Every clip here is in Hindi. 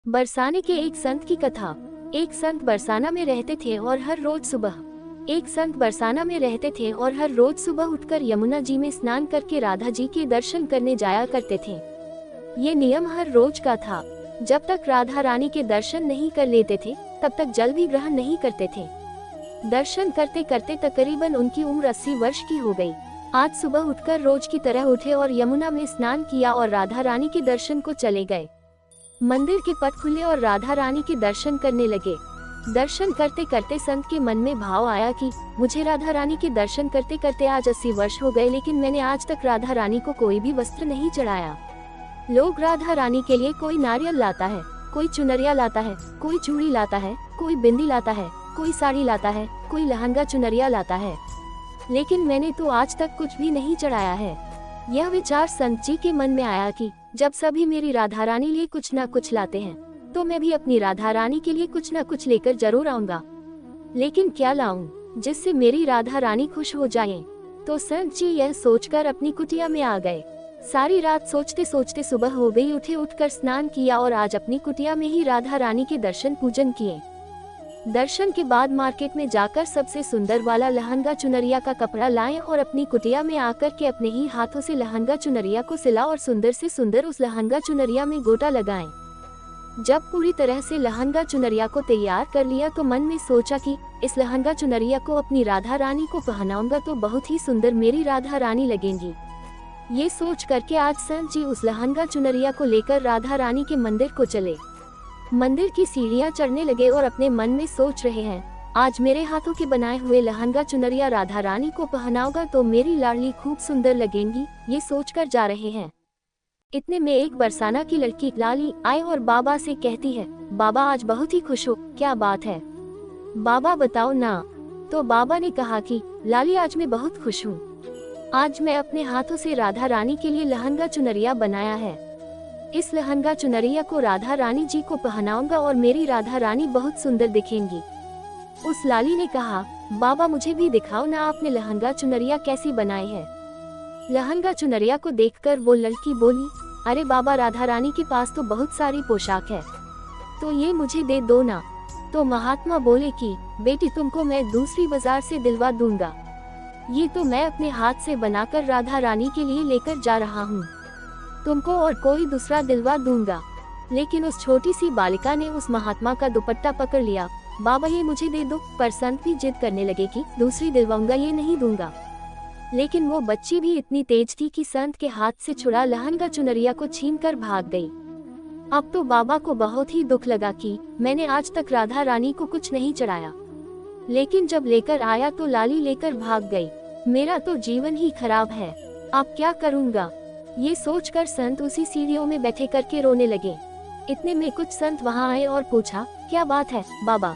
बरसाने के एक संत की कथा। एक संत बरसाना में रहते थे और हर रोज सुबह उठकर यमुना जी में स्नान करके राधा जी के दर्शन करने जाया करते थे। ये नियम हर रोज का था। जब तक राधा रानी के दर्शन नहीं कर लेते थे तब तक जल भी ग्रहण नहीं करते थे। दर्शन करते करते तकरीबन उनकी उम्र 80 वर्ष की हो गई। आज सुबह उठकर रोज की तरह उठे और यमुना में स्नान किया और राधा रानी के दर्शन को चले गए। मंदिर के पट खुले और राधा रानी के दर्शन करने लगे। दर्शन करते करते संत के मन में भाव आया कि मुझे राधा रानी के दर्शन करते करते आज 80 वर्ष हो गए, लेकिन मैंने आज तक राधा रानी को कोई भी वस्त्र नहीं चढ़ाया। लोग राधा रानी के लिए कोई नारियल लाता है, कोई चुनरिया लाता है, कोई चूड़ी लाता है, कोई बिंदी लाता है, कोई साड़ी लाता है, कोई लहंगा चुनरिया लाता है, लेकिन मैंने तो आज तक कुछ भी नहीं चढ़ाया है। यह विचार संत जी के मन में आया कि जब सभी मेरी राधा रानी लिए कुछ न कुछ लाते हैं तो मैं भी अपनी राधा रानी के लिए कुछ न कुछ लेकर जरूर आऊंगा, लेकिन क्या लाऊं जिससे मेरी राधा रानी खुश हो जाए। तो संत जी यह सोचकर अपनी कुटिया में आ गए। सारी रात सोचते सोचते सुबह हो गई। उठकर स्नान किया और आज अपनी कुटिया में ही राधा रानी के दर्शन पूजन किए। दर्शन के बाद मार्केट में जाकर सबसे सुंदर वाला लहंगा चुनरिया का कपड़ा लाएं और अपनी कुटिया में आकर के अपने ही हाथों से लहंगा चुनरिया को सिला और सुंदर से सुंदर उस लहंगा चुनरिया में गोटा लगाएं। जब पूरी तरह से लहंगा चुनरिया को तैयार कर लिया तो मन में सोचा कि इस लहंगा चुनरिया को अपनी राधा रानी को पहनाऊंगा तो बहुत ही सुंदर मेरी राधा रानी लगेंगी। ये सोच करके आज संत जी उस लहंगा चुनरिया को लेकर राधा रानी के मंदिर को चले। मंदिर की सीढ़ियां चढ़ने लगे और अपने मन में सोच रहे हैं, आज मेरे हाथों के बनाए हुए लहंगा चुनरिया राधा रानी को पहनाऊंगा तो मेरी लाडली खूब सुंदर लगेंगी। ये सोचकर जा रहे हैं। इतने में एक बरसाना की लड़की लाली आई और बाबा से कहती है, बाबा आज बहुत ही खुश हो, क्या बात है? बाबा बताओ ना। तो बाबा ने कहा कि लाली आज मैं बहुत खुश हूँ। आज मैं अपने हाथों से राधा रानी के लिए लहंगा चुनरिया बनाया है। इस लहंगा चुनरिया को राधा रानी जी को पहनाऊंगा और मेरी राधा रानी बहुत सुंदर दिखेंगी। उस लाली ने कहा, बाबा मुझे भी दिखाओ ना आपने लहंगा चुनरिया कैसी बनाई है। लहंगा चुनरिया को देखकर वो लड़की बोली, अरे बाबा राधा रानी के पास तो बहुत सारी पोशाक है, तो ये मुझे दे दो ना। तो महात्मा बोले कि बेटी तुमको मैं दूसरी बाजार से दिलवा दूंगा, ये तो मैं अपने हाथ से बनाकर राधा रानी के लिए लेकर जा रहा हूँ, तुमको और कोई दूसरा दिलवा दूंगा। लेकिन उस छोटी सी बालिका ने उस महात्मा का दुपट्टा पकड़ लिया। बाबा ये मुझे दे दो। पर संत भी जिद करने लगे कि दूसरी दिलवाऊंगा, ये नहीं दूंगा। लेकिन वो बच्ची भी इतनी तेज थी कि संत के हाथ से छुड़ा लहंगा चुनरिया को छीनकर भाग गई। अब तो बाबा को बहुत ही दुख लगा कि मैंने आज तक राधा रानी को कुछ नहीं चढ़ाया, लेकिन जब लेकर आया तो लाली लेकर भाग गई। मेरा तो जीवन ही खराब है, अब क्या करूँगा? ये सोचकर संत उसी सीढ़ियों में बैठे करके रोने लगे। इतने में कुछ संत वहां आए और पूछा, क्या बात है बाबा,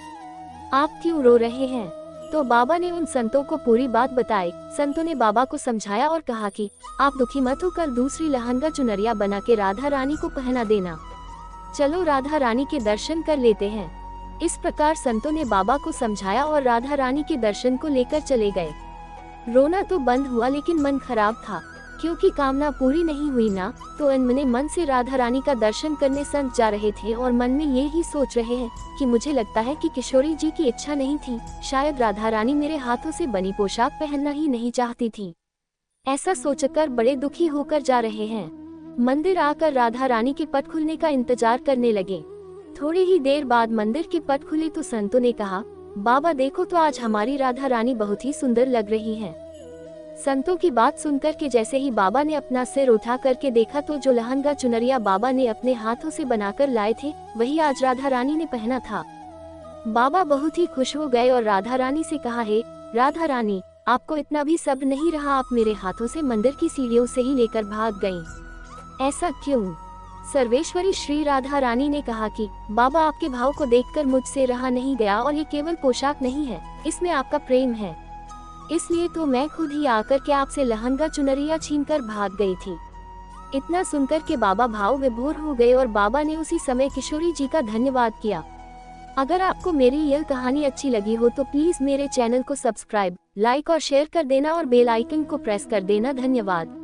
आप क्यों रो रहे हैं? तो बाबा ने उन संतों को पूरी बात बताई। संतों ने बाबा को समझाया और कहा कि आप दुखी मत हो, कल दूसरी लहंगा चुनरिया बना के राधा रानी को पहना देना। चलो राधा रानी के दर्शन कर लेते हैं। इस प्रकार संतों ने बाबा को समझाया और राधा रानी के दर्शन को लेकर चले गए। रोना तो बंद हुआ लेकिन मन खराब था, क्योंकि कामना पूरी नहीं हुई ना। तो अनमने मन से राधा रानी का दर्शन करने संत जा रहे थे और मन में ये ही सोच रहे हैं कि मुझे लगता है कि किशोरी जी की इच्छा नहीं थी, शायद राधा रानी मेरे हाथों से बनी पोशाक पहनना ही नहीं चाहती थी। ऐसा सोचकर बड़े दुखी होकर जा रहे हैं। मंदिर आकर राधा रानी के पट खुलने का इंतजार करने लगे। थोड़ी ही देर बाद मंदिर के पट खुले तो संतों ने कहा, बाबा देखो तो आज हमारी राधा रानी बहुत ही सुंदर लग रही है। संतों की बात सुनकर के जैसे ही बाबा ने अपना सिर उठा करके देखा तो जो लहंगा चुनरिया बाबा ने अपने हाथों से बनाकर लाए थे वही आज राधा रानी ने पहना था। बाबा बहुत ही खुश हो गए और राधा रानी से कहा, हे राधा रानी, आपको इतना भी सब्र नहीं रहा, आप मेरे हाथों से मंदिर की सीढ़ियों से ही लेकर भाग गयी, ऐसा क्यों? सर्वेश्वरी श्री राधा रानी ने कहा कि बाबा आपके भाव को देखकर मुझसे रहा नहीं गया, और ये केवल पोशाक नहीं है, इसमें आपका प्रेम है, इसलिए तो मैं खुद ही आकर के आपसे लहंगा चुनरिया छीनकर भाग गई थी। इतना सुनकर के बाबा भाव विभोर हो गए और बाबा ने उसी समय किशोरी जी का धन्यवाद किया। अगर आपको मेरी यह कहानी अच्छी लगी हो तो प्लीज मेरे चैनल को सब्सक्राइब, लाइक और शेयर कर देना और बेल आइकन को प्रेस कर देना। धन्यवाद।